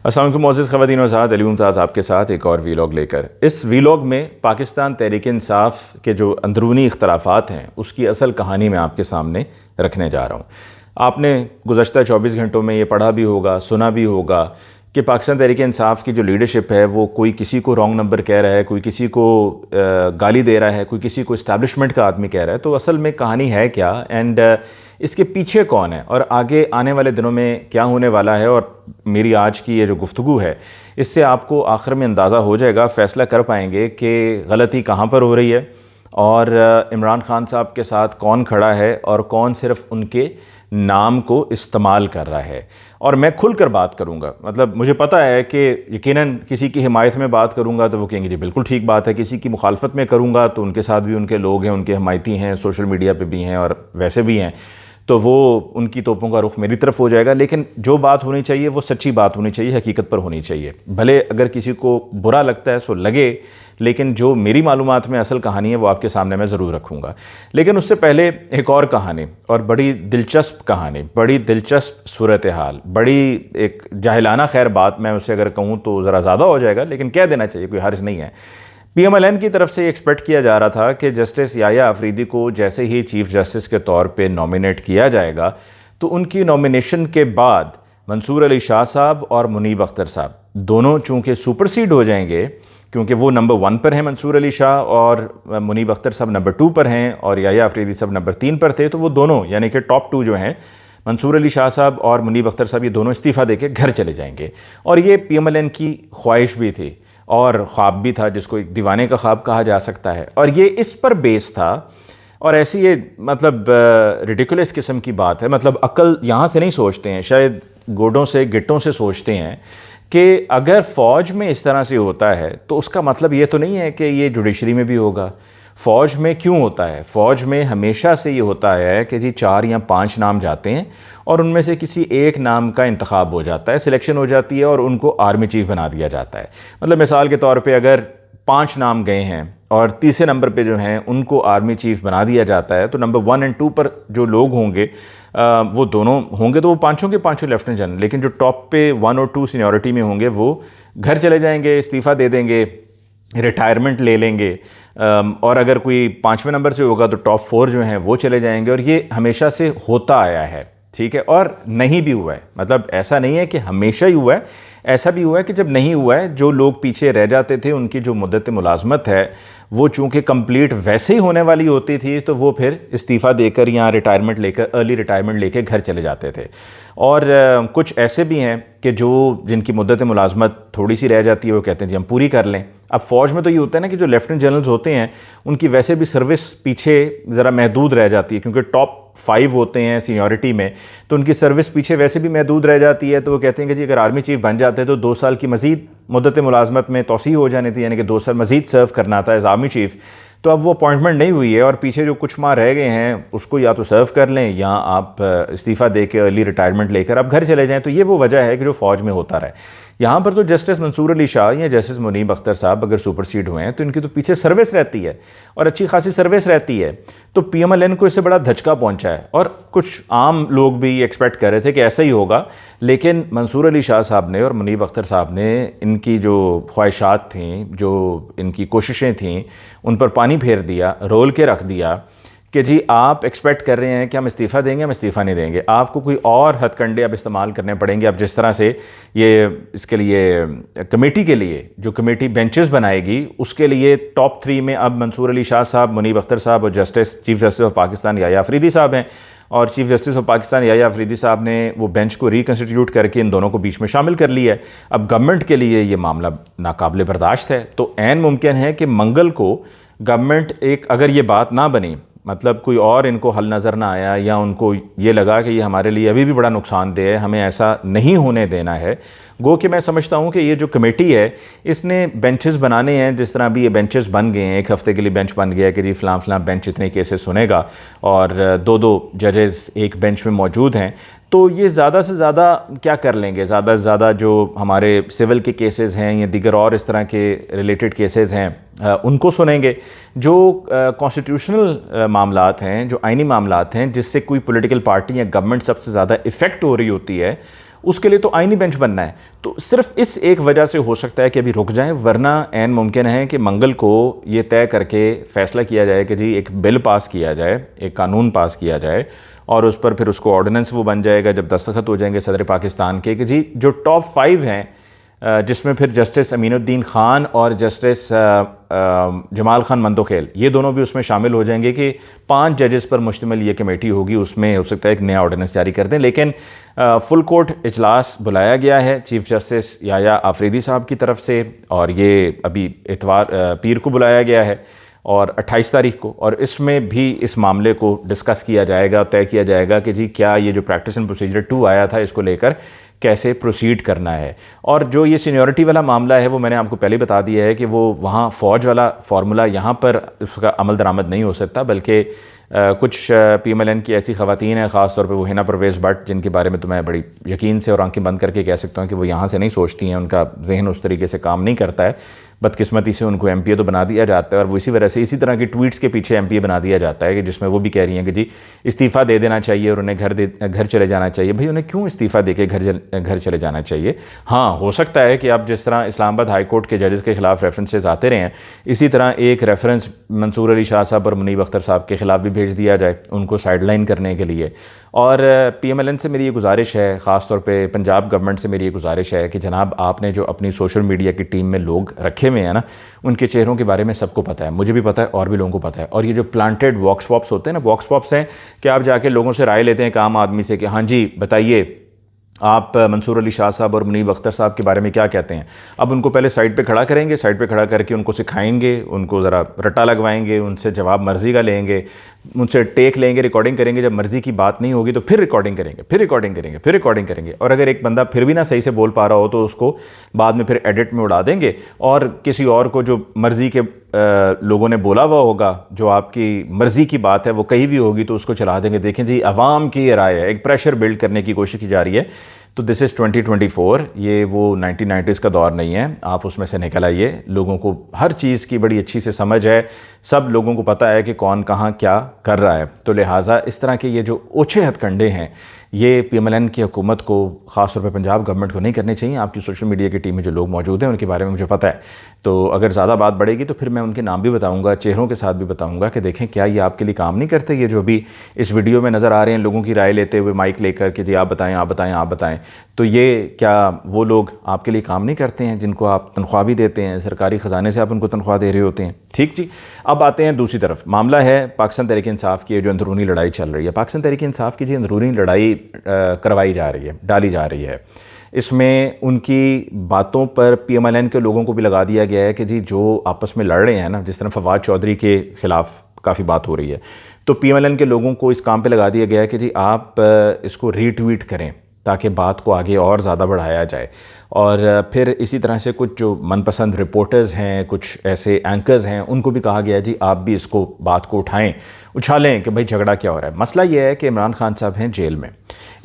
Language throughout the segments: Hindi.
अस्सलाम वालेकुम मोअज़्ज़िज़ ख़वातीन व हज़रात, अली मुमताज़ आपके साथ एक और वीलॉग लेकर। इस वीलॉग में पाकिस्तान तहरीक-ए-इंसाफ़ के जो अंदरूनी इख्तलाफ़ात हैं उसकी असल कहानी मैं आपके सामने रखने जा रहा हूँ। आपने गुज़श्ता 24 घंटों में ये पढ़ा भी होगा, सुना भी होगा कि पाकिस्तान तहरीक-ए-इंसाफ़ की जो लीडरशिप है वो कोई किसी को रॉन्ग नंबर कह रहा है, कोई किसी को गाली दे रहा है, कोई किसी को इस्टेब्लिशमेंट का आदमी कह रहा है। तो असल में कहानी है क्या एंड इसके पीछे कौन है और आगे आने वाले दिनों में क्या होने वाला है। और मेरी आज की ये जो गुफ्तगू है इससे आपको आखिर में अंदाज़ा हो जाएगा, फ़ैसला कर पाएंगे कि गलती कहाँ पर हो रही है और इमरान खान साहब के साथ कौन खड़ा है और कौन सिर्फ उनके नाम को इस्तेमाल कर रहा है। और मैं खुल कर बात करूँगा, मतलब मुझे पता है कि यकीनन किसी की हिमायत में बात करूँगा तो वो कहेंगे जी बिल्कुल ठीक बात है, किसी की मुखालफत में करूँगा तो उनके साथ भी उनके लोग हैं, उनके हिमायती हैं, सोशल मीडिया पे भी हैं और वैसे भी हैं, तो वो उनकी तोपों का रुख मेरी तरफ हो जाएगा। लेकिन जो बात होनी चाहिए वो सच्ची बात होनी चाहिए, हकीकत पर होनी चाहिए। भले अगर किसी को बुरा लगता है सो लगे, लेकिन जो मेरी मालूमात में असल कहानी है वो आपके सामने मैं ज़रूर रखूँगा। लेकिन उससे पहले एक और कहानी, और बड़ी दिलचस्प कहानी, बड़ी दिलचस्प सूरत हाल, बड़ी एक जाहिलाना खैर बात मैं उससे अगर कहूँ तो ज़रा ज़्यादा हो जाएगा, लेकिन कह देना चाहिए, कोई हर्ज नहीं है। PMLN की तरफ से एक्सपेक्ट किया जा रहा था कि जस्टिस याया अफरीदी को जैसे ही चीफ़ जस्टिस के तौर पे नॉमिनेट किया जाएगा तो उनकी नॉमिनेशन के बाद मंसूर अली शाह साहब और मुनीब अख्तर साहब दोनों चूँकि सुपरसीड हो जाएंगे, क्योंकि वो नंबर 1 पर हैं मंसूर अली शाह और मुनीब अख्तर साहब नंबर 2 पर हैं और याया अफरीदी साहब नंबर 3 पर थे, तो वो दोनों यानी कि टॉप 2 जो हैं मंसूर अली शाह साहब और मुनीब अख्तर साहब, ये दोनों इस्तीफ़ा देके घर चले जाएंगे। और ये PMLN की ख्वाहिश भी थी और ख्वाब भी था, जिसको एक दीवाने का ख्वाब कहा जा सकता है। और ये इस पर बेस था और ऐसी ये मतलब रिडिकुलस किस्म की बात है, मतलब अक्ल यहाँ से नहीं सोचते हैं, शायद गोडों से गिट्टों से सोचते हैं कि अगर फ़ौज में इस तरह से होता है तो उसका मतलब ये तो नहीं है कि ये जुडिशरी में भी होगा। फ़ौज में क्यों होता है? फ़ौज में हमेशा से ये होता है कि जी 4 या 5 नाम जाते हैं और उनमें से किसी एक नाम का इंतखाब हो जाता है, सिलेक्शन हो जाती है और उनको आर्मी चीफ़ बना दिया जाता है। मतलब मिसाल के तौर पे अगर 5 नाम गए हैं और तीसरे नंबर पे जो हैं उनको आर्मी चीफ़ बना दिया जाता है, तो नंबर 1 और 2 पर जो लोग होंगे वो दोनों होंगे तो वो पाँचों के पाँचों लेफ्टिनेंट जनरल, लेकिन जो टॉप पे 1 और 2 सीनियरिटी में होंगे वो घर चले जाएंगे, इस्तीफ़ा दे देंगे, रिटायरमेंट ले लेंगे। और अगर कोई 5वें नंबर से होगा तो टॉप 4 जो हैं वो चले जाएंगे। और ये हमेशा से होता आया है, ठीक है, और नहीं भी हुआ है। मतलब ऐसा नहीं है कि हमेशा ही हुआ है, ऐसा भी हुआ है कि जब नहीं हुआ है जो लोग पीछे रह जाते थे उनकी जो मुद्दत मुलाजमत है वो चूँकि कंप्लीट वैसे ही होने वाली होती थी तो वो फिर इस्तीफ़ा देकर या रिटायरमेंट लेकर, अर्ली रिटायरमेंट लेकर घर चले जाते थे। और कुछ ऐसे भी हैं कि जो जिनकी मुद्दत मुलाजमत थोड़ी सी रह जाती है वो कहते हैं जी हम पूरी कर लें। अब फ़ौज में तो ये होता है ना कि जो लेफ्टिनेंट जनरल्स होते हैं उनकी वैसे भी सर्विस पीछे ज़रा महदूद रह जाती है, क्योंकि टॉप 5 होते हैं सीनियरिटी में, तो उनकी सर्विस पीछे वैसे भी महदूद रह जाती है। तो वो कहते हैं कि जी अगर आर्मी चीफ़ बन जाते हैं तो 2 साल की मज़ीद मुद्दत मुलाजमत में तोसी हो जानी थी, यानी कि 2 साल मज़ीद सर्व करना था एज आर्मी चीफ़। तो अब वो अपॉइंटमेंट नहीं हुई है और पीछे जो कुछ माह रह गए हैं उसको या तो सर्व कर लें या आप इस्तीफ़ा दे के अर्ली रिटायरमेंट लेकर आप घर चले जाएँ। तो ये वो वजह है कि जो फ़ौज में होता रहे। यहाँ पर तो जस्टिस मंसूर अली शाह या जस्टिस मुनीब अख्तर साहब अगर सुपरसीड हुए हैं तो इनकी तो पीछे सर्विस रहती है और अच्छी खासी सर्विस रहती है। तो PMLN को इससे बड़ा धचका पहुंचा है और कुछ आम लोग भी एक्सपेक्ट कर रहे थे कि ऐसा ही होगा, लेकिन मंसूर अली शाह साहब ने और मुनीब अख्तर साहब ने इनकी जो ख्वाहिशात थीं, जो इनकी कोशिशें थीं, उन पर पानी फेर दिया, रोल के रख दिया कि जी आप एक्सपेक्ट कर रहे हैं कि हम इस्तीफ़ा देंगे, हम इस्तीफ़ा नहीं देंगे, आपको कोई और हथकंडे अब इस्तेमाल करने पड़ेंगे। अब जिस तरह से ये इसके लिए कमेटी के लिए जो कमेटी बेंचेस बनाएगी उसके लिए टॉप 3 में अब मंसूर अली शाह साहब, मुनीब अख्तर साहब और chief justice of Pakistan Yahya Afridi साहब हैं। और chief justice of Pakistan Yahya Afridi साहब ने वो बेंच को रिकन्स्टिट्यूट करके इन दोनों को बीच में शामिल कर लिया है। अब गवर्नमेंट के लिए ये मामला नाकाबिल बर्दाश्त है, तो ऐन मुमकिन है कि मंगल को गवर्नमेंट एक, अगर ये बात ना बनी, मतलब कोई और इनको हल नज़र ना आया या उनको ये लगा कि ये हमारे लिए अभी भी बड़ा नुकसानदेह है, हमें ऐसा नहीं होने देना है, गो कि मैं समझता हूँ कि ये जो कमेटी है इसने बेंचेस बनाने हैं। जिस तरह अभी ये बेंचेस बन गए हैं, एक हफ़्ते के लिए बेंच बन गया है कि जी फ़लाँ बेंच इतने केसेस सुनेगा और 2-2 जजेस एक बेंच में मौजूद हैं। तो ये ज़्यादा से ज़्यादा क्या कर लेंगे, ज़्यादा से ज़्यादा जो हमारे सिविल के केसेस हैं या दीगर और इस तरह के रिलेटेड केसेस हैं उनको सुनेंगे। जो कॉन्स्टिट्यूशनल मामलात हैं, जो आइनी मामलात हैं जिससे कोई पॉलिटिकल पार्टी या गवर्नमेंट सबसे ज़्यादा इफ़ेक्ट हो रही होती है, उसके लिए तो आईनी बेंच बनना है। तो सिर्फ इस एक वजह से हो सकता है कि अभी रुक जाएं, वरना ऐन मुमकिन है कि मंगल को ये तय करके फ़ैसला किया जाए कि जी एक बिल पास किया जाए, एक कानून पास किया जाए, और उस पर फिर उसको ऑर्डिनेंस वो बन जाएगा जब दस्तखत हो जाएंगे सदर पाकिस्तान के, कि जी जो टॉप 5 हैं, जिसमें फिर जस्टिस अमीनुद्दीन ख़ान और जस्टिस जमाल खान मंदोखेल, ये दोनों भी उसमें शामिल हो जाएंगे कि 5 जजेस पर मुश्तमिल ये कमेटी होगी, उसमें हो सकता है एक नया ऑर्डिनेंस जारी कर दें। लेकिन फुल कोर्ट इजलास बुलाया गया है चीफ जस्टिस याया आफरीदी साहब की तरफ से, और ये अभी इतवार पीर को बुलाया गया है और 28 तारीख को, और इसमें भी इस मामले को डिस्कस किया जाएगा, तय किया जाएगा कि जी क्या ये जो प्रैक्टिस एंड प्रोसीजर 2 आया था इसको लेकर कैसे प्रोसीड करना है। और जो ये सीनियरिटी वाला मामला है वो मैंने आपको पहले बता दिया है कि वो वहाँ फ़ौज वाला फार्मूला यहाँ पर उसका अमल दरामद नहीं हो सकता, बल्कि कुछ PMLN की ऐसी ख़वातीन हैं, ख़ास तौर पे वो हिना परवेज़ भट्ट, जिनके बारे में तो मैं बड़ी यकीन से और आंखें बंद करके कह सकता हूँ कि वो यहाँ से नहीं सोचती हैं, उनका जहन उस तरीके से काम नहीं करता है। बदकिस्मती से उनको MPA तो बना दिया जाता है, और वो इसी वजह से इसी तरह की ट्वीट्स के पीछे MPA बना दिया जाता है कि जिसमें वो भी कह रही हैं कि जी इस्तीफ़ा दे देना चाहिए और उन्हें घर चले जाना चाहिए। भाई उन्हें क्यों इस्तीफ़ा दे के घर चले जाना चाहिए? हाँ, हो सकता है कि आप जिस तरह इस्लामाबाद हाई कोर्ट के जजेस के ख़िलाफ़ रेफरेंसेस आते रहे हैं, इसी तरह एक रेफरेंस मंसूर अली शाह साहब और मुनीब अख्तर साहब के ख़िलाफ़ भी भेज दिया जाए उनको साइडलाइन करने के लिए। और PMLN से मेरी ये गुजारिश है, ख़ास तौर पे पंजाब गवर्नमेंट से मेरी ये गुजारिश है कि जनाब आपने जो अपनी सोशल मीडिया की टीम में लोग रखे हुए हैं ना, उनके चेहरों के बारे में सबको पता है, मुझे भी पता है और भी लोगों को पता है। और ये जो प्लांटेड वॉक्स पॉप्स होते हैं ना, वॉक्स पॉप्स हैं कि आप जाके लोगों से राय लेते हैं एक आम आदमी से कि हाँ जी बताइए आप मंसूर अली शाह साहब और मुनीब अख्तर साहब के बारे में क्या कहते हैं। अब उनको पहले साइड पे खड़ा करेंगे, साइड पे खड़ा करके उनको सिखाएंगे, उनको ज़रा रट्टा लगवाएंगे, उनसे जवाब मर्ज़ी का लेंगे, उनसे टेक लेंगे, रिकॉर्डिंग करेंगे। जब मर्ज़ी की बात नहीं होगी तो फिर रिकॉर्डिंग करेंगे, फिर रिकॉर्डिंग करेंगे, फिर रिकॉर्डिंग करेंगे। और अगर एक बंदा फिर भी ना सही से बोल पा रहा हो तो उसको बाद में फिर एडिट में उड़ा देंगे, और किसी और को जो मर्ज़ी के लोगों ने बोला हुआ होगा, जो आपकी मर्ज़ी की बात है वो कहीं भी होगी, तो उसको चला देंगे। देखें जी अवाम की ये राय है, एक प्रेशर बिल्ड करने की कोशिश की जा रही है। तो दिस इज़ 2024, ये वो 1990s का दौर नहीं है। आप उसमें से निकल आइए, लोगों को हर चीज़ की बड़ी अच्छी से समझ है, सब लोगों को पता है कि कौन कहाँ क्या कर रहा है। तो लिहाजा इस तरह के ये जो ओछे हथकंडे हैं ये PMLN की हुकूमत को, ख़ास तौर पे पंजाब गवर्नमेंट को नहीं करने चाहिए। आपकी सोशल मीडिया की टीम में जो लोग मौजूद हैं उनके बारे में मुझे पता है, तो अगर ज़्यादा बात बढ़ेगी तो फिर मैं उनके नाम भी बताऊंगा, चेहरों के साथ भी बताऊंगा कि देखें क्या ये आपके लिए काम नहीं करते। ये जो भी इस वीडियो में नज़र आ रहे हैं लोगों की राय लेते हुए माइक लेकर कि जी आप बताएं, आप बताएं, आप बताएं, तो ये क्या वो लोग आपके लिए काम नहीं करते हैं जिनको आप तनख्वाह भी देते हैं, सरकारी ख़जाने से आप उनको तनख्वाह दे रहे होते हैं? ठीक जी। अब आते हैं दूसरी तरफ, मामला है पाकिस्तान तहरीक इंसाफ की जो अंदरूनी लड़ाई चल रही है। पाकिस्तान तहरीक इंसाफ की जी अंदरूनी लड़ाई करवाई जा रही है, डाली जा रही है। इसमें उनकी बातों पर PMLN के लोगों को भी लगा दिया गया है कि जी जो आपस में लड़ रहे हैं ना, जिस तरह फवाद चौधरी के ख़िलाफ़ काफ़ी बात हो रही है, तो PMLN के लोगों को इस काम पे लगा दिया गया है कि जी आप इसको रीट्वीट करें ताकि बात को आगे और ज़्यादा बढ़ाया जाए। और फिर इसी तरह से कुछ जो मनपसंद रिपोर्टर्स हैं, कुछ ऐसे एंकर्स हैं, उनको भी कहा गया जी आप भी इसको बात को उछालें कि भाई झगड़ा क्या हो रहा है। मसला ये है कि इमरान खान साहब हैं जेल में।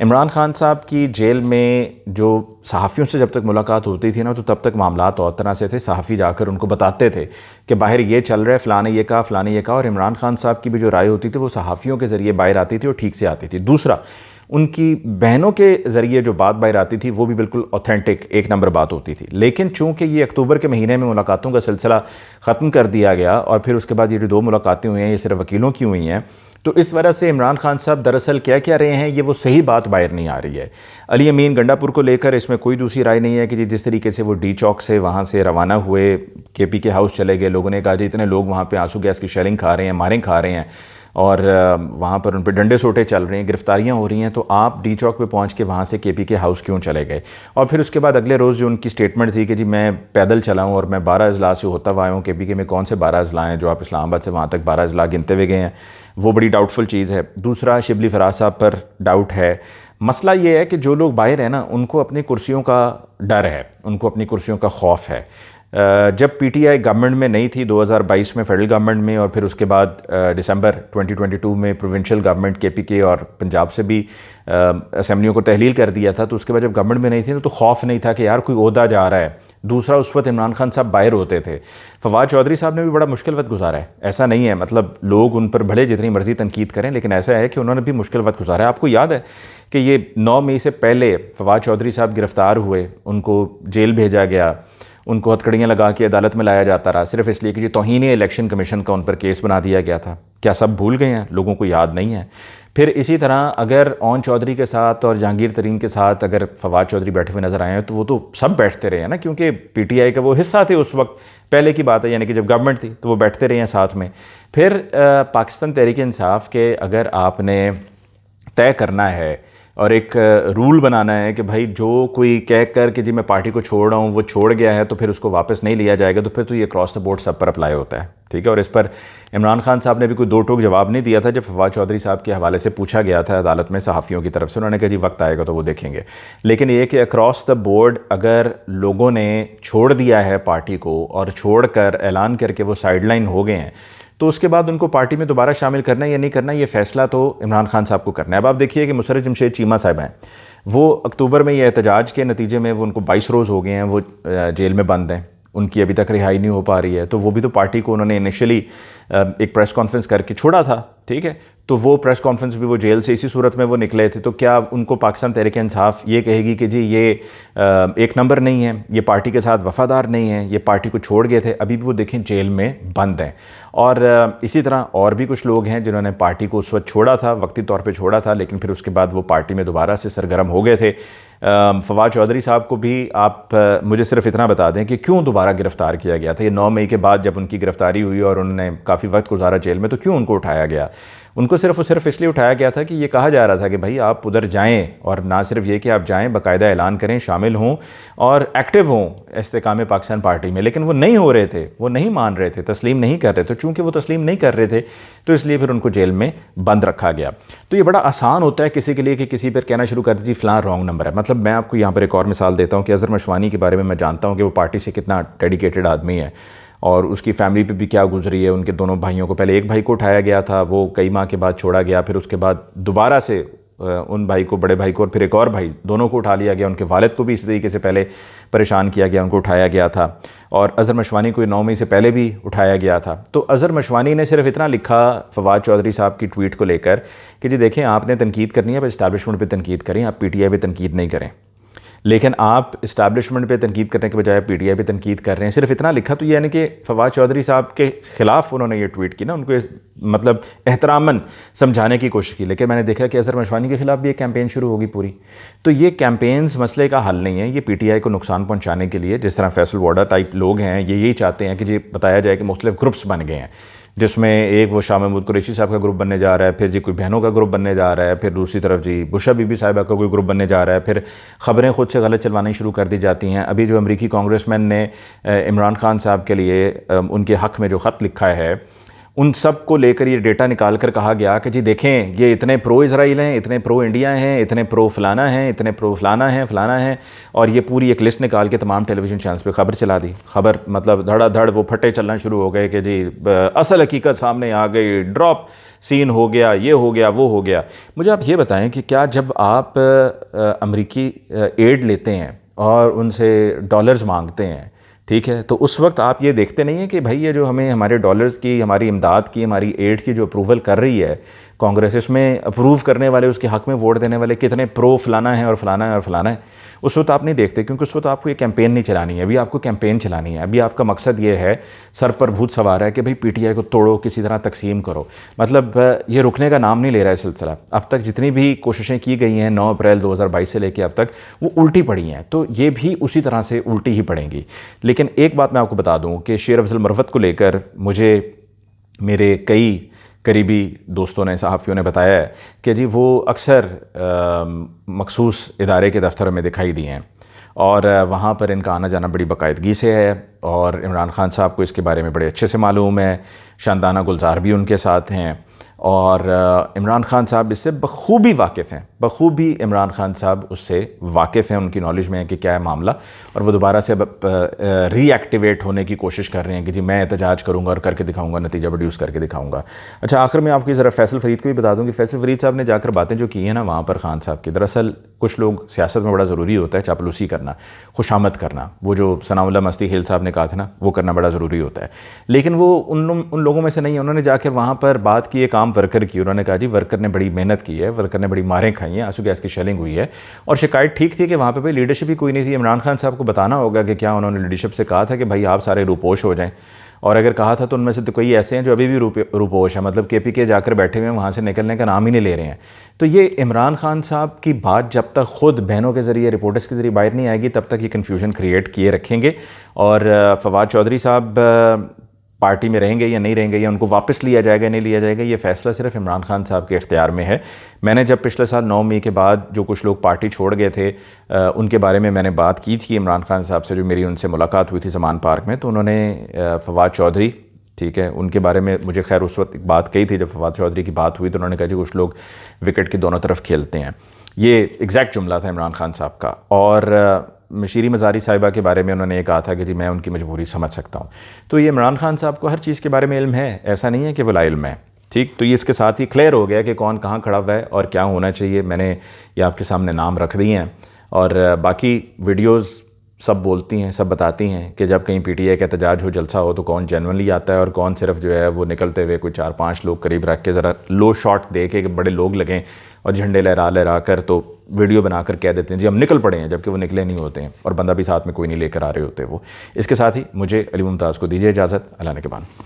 इमरान खान साहब की जेल में जो सहाफ़ियों से जब तक मुलाकात होती थी ना, तो तब तक मामलात और तरह से थे। सहाफ़ी जाकर उनको बताते थे कि बाहर ये चल रहा है, फ़लाने ये कहा, फ़लाने ये कहा, और इमरान खान साहब की भी जो राय होती थी वो सहाफ़ियों के ज़रिए बाहर आती थी और ठीक से आती थी। दूसरा, उनकी बहनों के ज़रिए जो बात बाहर आती थी वो भी बिल्कुल ऑथेंटिक एक नंबर बात होती थी। लेकिन चूँकि ये अक्टूबर के महीने में मुलाकातों का सिलसिला ख़त्म कर दिया गया और फिर उसके बाद ये जो 2 मुलाकातें हुई हैं ये सिर्फ वकीलों की हुई हैं, तो इस वजह से इमरान खान साहब दरअसल क्या क्या रहे हैं ये वो सही बात बाहर नहीं आ रही है। अली अमीन गंडापुर को लेकर इसमें कोई दूसरी राय नहीं है कि जिस तरीके से वो डी चौक से वहाँ से रवाना हुए, KPK हाउस चले गए, लोगों ने कहा जी इतने लोग वहाँ पे आंसू गैस की शेलिंग खा रहे हैं, मारें खा रहे हैं, और वहाँ पर उन पर डंडे सोटे चल रहे हैं, गिरफ्तारियाँ हो रही हैं, तो आप डी चौक पे पहुँच के वहाँ से KPK हाउस क्यों चले गए? और फिर उसके बाद अगले रोज़ जो उनकी स्टेटमेंट थी कि जी मैं पैदल चला हूँ और मैं 12 अजला से होता हुआ आया हूँ। KPK में कौन से 12 अजला हैं जो आप इस्लामाबाद से वहाँ तक 12 अजला गिनते हुए गए हैं? वो बड़ी डाउटफुल चीज़ है। दूसरा, शिबली फराज साहब पर डाउट है। मसला ये है कि जो लोग बाहर हैं ना, उनको अपनी कुर्सियों का डर है, उनको अपनी कुर्सियों का खौफ है। जब PTI गवर्नमेंट में नहीं थी 2022 में, फेडरल गवर्नमेंट में, और फिर उसके बाद दिसंबर 2022 में प्रोविंशियल गवर्नमेंट KPK और पंजाब से भी असेंबलियों को तहलील कर दिया था, तो उसके बाद जब गवर्नमेंट में नहीं थी तो खौफ नहीं था कि यार कोई ओहदा जा रहा है, दूसरा उस वक्त इमरान खान साहब बाहर होते थे। फवाद चौधरी साहब ने भी बड़ा मुश्किल वक्त गुजारा है, ऐसा नहीं है, मतलब लोग उन पर भले जितनी मर्जी तनकीद करें, लेकिन ऐसा है कि उन्होंने भी मुश्किल वक्त गुजारा है। आपको याद है कि ये 9 मई से पहले फवाद चौधरी साहब गिरफ़्तार हुए, उनको जेल भेजा गया, उनको हथकड़ियाँ लगा के अदालत में लाया जाता रहा, सिर्फ इसलिए कि जी तौहीन इलेक्शन कमीशन का उन पर केस बना दिया गया था। क्या सब भूल गए हैं? लोगों को याद नहीं है। फिर इसी तरह अगर ओन चौधरी के साथ और जहांगीर तरीन के साथ अगर फवाद चौधरी बैठे हुए नज़र आए हैं, तो वो तो सब बैठते रहे हैं ना, क्योंकि पीटीआई का वो हिस्सा थे उस वक्त, पहले की बात है, यानी कि जब गवर्नमेंट थी तो वो बैठते रहे हैं साथ में। फिर पाकिस्तान तहरीक इंसाफ के अगर आपने तय करना है और एक रूल बनाना है कि भाई जो कोई कह कर कि जी मैं पार्टी को छोड़ रहा हूँ, वो छोड़ गया है, तो फिर उसको वापस नहीं लिया जाएगा, तो फिर तो ये क्रॉस द बोर्ड सब पर अप्लाई होता है, ठीक है। और इस पर इमरान खान साहब ने भी कोई दो टोक जवाब नहीं दिया था जब फवाद चौधरी साहब के हवाले से पूछा गया था अदालत में सहाफ़ियों की तरफ से। उन्होंने कहा जी वक्त आएगा तो वो देखेंगे। लेकिन ये कि अक्रॉस द बोर्ड अगर लोगों ने छोड़ दिया है पार्टी को और छोड़ कर ऐलान करके वो साइडलाइन हो गए हैं, तो उसके बाद उनको पार्टी में दोबारा शामिल करना है या नहीं करना, ये फ़ैसला तो इमरान खान साहब को करना है। अब आप देखिए कि मुशर्रफ जमशेद चीमा साहब हैं, वो अक्टूबर में ये एहतजाज के नतीजे में वो उनको 22 रोज़ हो गए हैं, वो जेल में बंद हैं, उनकी अभी तक रिहाई नहीं हो पा रही है। तो वो भी तो पार्टी को उन्होंने इनिशियली एक प्रेस कॉन्फ्रेंस करके छोड़ा था, ठीक है, तो वो प्रेस कॉन्फ्रेंस भी वो जेल से इसी सूरत में वो निकले थे। तो क्या उनको पाकिस्तान तहरीक इंसाफ ये कहेगी कि जी ये एक नंबर नहीं है, ये पार्टी के साथ वफ़ादार नहीं है, ये पार्टी को छोड़ गए थे, अभी भी वो देखें जेल में बंद हैं। और इसी तरह और भी कुछ लोग हैं जिन्होंने पार्टी को उस वक्त छोड़ा था, वक्ती तौर पे छोड़ा था, लेकिन फिर उसके बाद वो पार्टी में दोबारा से सरगर्म हो गए थे। फवाद चौधरी साहब को भी आप मुझे सिर्फ इतना बता दें कि क्यों दोबारा गिरफ़्तार किया गया था। ये 9 मई के बाद जब उनकी गिरफ़्तारी हुई और उन्होंने काफ़ी वक्त गुजारा जेल में, तो क्यों उनको उठाया गया? उनको सिर्फ और सिर्फ इसलिए उठाया गया था कि ये कहा जा रहा था कि भाई आप उधर जाएं, और ना सिर्फ ये कि आप जाएं, बाकायदा ऐलान करें, शामिल हों और एक्टिव हों इस्तेकाम पाकिस्तान पार्टी में। लेकिन वो नहीं हो रहे थे, वो नहीं मान रहे थे, तस्लीम नहीं कर रहे थे। चूँकि वो तस्लीम नहीं कर रहे थे तो इसलिए फिर उनको जेल में बंद रखा गया। तो ये बड़ा आसान होता है किसी के लिए कि किसी पर कहना शुरू कर दीजिए फ़लाँ रॉन्ग नंबर है। मतलब मैं आपको यहाँ पर एक और मिसाल देता हूँ कि अज़हर मशवानी के बारे में मैं जानता हूँ कि वो पार्टी से कितना डेडिकेटेड आदमी है और उसकी फ़ैमिली पे भी क्या गुजरी है। उनके दोनों भाइयों को, पहले एक भाई को उठाया गया था, वो कई माह के बाद छोड़ा गया, फिर उसके बाद दोबारा से उन भाई को, बड़े भाई को और फिर एक और भाई, दोनों को उठा लिया गया। उनके वालिद को भी इसी तरीके से पहले परेशान किया गया, उनको उठाया गया था। और अज़हर मशवानी को 9 मई से पहले भी उठाया गया था। तो अज़हर मशवानी ने सिर्फ इतना लिखा फवाद चौधरी साहब की ट्वीट को लेकर कि जी देखें, आपने तनकीद करनी है, पर इस्टेब्लिशमेंट पर तनकीद करें, आप पीटीआई पे तनकीद नहीं करें। लेकिन आप इस्टेब्लिशमेंट पे तनकीद करने के बजाय पीटीआई पे तनकीद कर रहे हैं। सिर्फ इतना लिखा, तो यानी कि फवाद चौधरी साहब के ख़िलाफ़ उन्होंने ये ट्वीट की ना, उनको मतलब एहतरामन समझाने की कोशिश की। लेकिन मैंने देखा कि अज़हर मशवानी के ख़िलाफ़ भी एक कैंपेन शुरू होगी पूरी। तो ये कैंपेन्स मसले का हल नहीं है, ये पीटीआई को नुकसान पहुँचाने के लिए, जिस तरह फैसल वाडा टाइप लोग हैं, ये यही चाहते हैं कि जी बताया जाए कि मुख्तलिफ ग्रुप्स बन गए हैं, जिसमें एक वो शाह महमूद कुरैशी साहब का ग्रुप बनने जा रहा है, फिर जी कोई बहनों का ग्रुप बनने जा रहा है, फिर दूसरी तरफ जी बुशा बीबी साहिबा का कोई ग्रुप बनने जा रहा है, फिर ख़बरें खुद से गलत चलवानी शुरू कर दी जाती हैं। अभी जो अमरीकी कांग्रेसमैन ने इमरान खान साहब के लिए उनके हक़ में जो ख़त लिखा है, उन सब को लेकर ये डेटा निकाल कर कहा गया कि जी देखें, ये इतने प्रो इज़राइल हैं, इतने प्रो इंडिया हैं, इतने प्रो फलाना हैं, इतने प्रो फलाना हैं, फलाना है। और ये पूरी एक लिस्ट निकाल के तमाम टेलीविज़न चैनल्स पे खबर चला दी। खबर मतलब धड़ाधड़ वो फटे चलना शुरू हो गए कि जी असल हकीकत सामने आ गई, ड्रॉप सीन हो गया, ये हो गया, वो हो गया। मुझे आप ये बताएं कि क्या जब आप अमरीकी एड लेते हैं और उनसे डॉलर्स मांगते हैं, ठीक है, तो उस वक्त आप ये देखते नहीं हैं कि भाई ये जो हमें हमारे डॉलर्स की, हमारी इमदाद की, हमारी एड की जो अप्रूवल कर रही है कांग्रेस, इसमें अप्रूव करने वाले, उसके हक़ में वोट देने वाले कितने प्रो फलाना है और फलाना है और फलाना है, उस वक्त आप नहीं देखते, क्योंकि उस वक्त आपको ये कैंपेन नहीं चलानी है। अभी आपको कैंपेन चलानी है। अभी आपका मकसद ये है, सर पर भूत सवार है कि भाई पीटीआई को तोड़ो, किसी तरह तकसीम करो। मतलब ये रुकने का नाम नहीं ले रहा है सिलसिला। अब तक जितनी भी कोशिशें की गई हैं 9 अप्रैल 2022 से लेकर अब तक, वो उल्टी पड़ी हैं, तो ये भी उसी तरह से उल्टी ही पड़ेंगी। लेकिन एक बात मैं आपको बता दूँ कि शेर अफजल मरवत को लेकर मुझे मेरे कई करीबी दोस्तों ने, सहाफ़ियों ने बताया है कि जी वो अक्सर मखसूस इदारे के दफ्तर में दिखाई दिए हैं और वहाँ पर इनका आना जाना बड़ी बाकायदगी से है और इमरान खान साहब को इसके बारे में बड़े अच्छे से मालूम है। शानदाना गुलजार भी उनके साथ हैं और इमरान खान साहब इससे बखूबी वाकिफ़ हैं, बखूबी इमरान खान साहब उससे वाकिफ़ हैं, उनकी नॉलेज में है कि क्या है मामला, और वो दोबारा से अब रीएक्टिवेट होने की कोशिश कर रहे हैं कि जी मैं एहतजाज करूँगा और करके दिखाऊँगा, नतीजा प्रोड्यूस करके दिखाऊँगा। अच्छा, आखिर में आपको ज़रा फैसल फरीद को भी बता दूँ कि फैसल फरीद साहब ने जाकर बातें जो की हैं ना वहाँ पर खान साहब की, दरअसल कुछ लोग सियासत में बड़ा ज़रूरी होता है चापलूसी करना, खुशामद करना, वो जो सनाउल्लाह मस्ती खेल साहब ने कहा था ना, वो करना बड़ा ज़रूरी होता है, लेकिन वो उन लोगों में से नहीं है। उन्होंने जाकर वहाँ पर बात की, एक आम वर्कर की, उन्होंने कहा जी वर्कर ने बड़ी मेहनत की है, वर्कर ने बड़ी मारें खाई हैं, आंसू गैस की शेलिंग हुई है, और शिकायत ठीक थी कि वहाँ पे भाई लीडरशिप ही कोई नहीं थी। इमरान खान साहब को बताना होगा कि क्या उन्होंने लीडरशिप से कहा था कि भाई आप सारे रूपोश हो जाएं, और अगर कहा था तो उनमें से तो कोई ऐसे हैं जो अभी भी रूपोश हैं, मतलब KPK जाकर बैठे हुए हैं, वहाँ से निकलने का नाम ही नहीं ले रहे हैं। तो ये इमरान खान साहब की बात जब तक ख़ुद बहनों के ज़रिए, रिपोर्टर्स के ज़रिए बाहर नहीं आएगी, तब तक ये कन्फ्यूजन क्रिएट किए रखेंगे। और फवाद चौधरी साहब पार्टी में रहेंगे या नहीं रहेंगे, या उनको वापस लिया जाएगा नहीं लिया जाएगा, ये फ़ैसला सिर्फ इमरान खान साहब के इख्तियार में है। मैंने जब पिछले साल 9 मई के बाद जो कुछ लोग पार्टी छोड़ गए थे, उनके बारे में मैंने बात की थी इमरान खान साहब से, जो मेरी उनसे मुलाकात हुई थी ज़मान पार्क में, तो उन्होंने फवाद चौधरी, ठीक है, उनके बारे में मुझे खैर उस वक्त एक बात कही थी। जब फवाद चौधरी की बात हुई तो उन्होंने कहा जी कुछ लोग विकेट की दोनों तरफ खेलते हैं, ये एग्जैक्ट जुमला था इमरान खान साहब का। और शीरी मज़ारी साहिबा के बारे में उन्होंने ये कहा था कि जी मैं उनकी मजबूरी समझ सकता हूँ। तो ये इमरान खान साहब को हर चीज़ के बारे में इल्म है, ऐसा नहीं है कि वो लाइल्म है, ठीक। तो ये इसके साथ ही क्लियर हो गया कि कौन कहाँ खड़ा हुआ है और क्या होना चाहिए। मैंने ये आपके सामने नाम रख दिए हैं, और बाकी वीडियोज़ सब बोलती हैं, सब बताती हैं कि जब कहीं PTI का एहतजाज हो, जलसा हो, तो कौन जेन्युइनली आता है और कौन सिर्फ जो है वो निकलते हुए कोई 4-5 लोग करीब रख के ज़रा लो शॉट दे के बड़े लोग लगें और झंडे लहरा कर तो वीडियो बनाकर कह देते हैं जी हम निकल पड़े हैं, जबकि वो निकले नहीं होते हैं और बंदा भी साथ में कोई नहीं लेकर आ रहे होते वो। इसके साथ ही मुझे अली मुमताज़ को दीजिए इजाज़त। अल्लाह ने के बाद।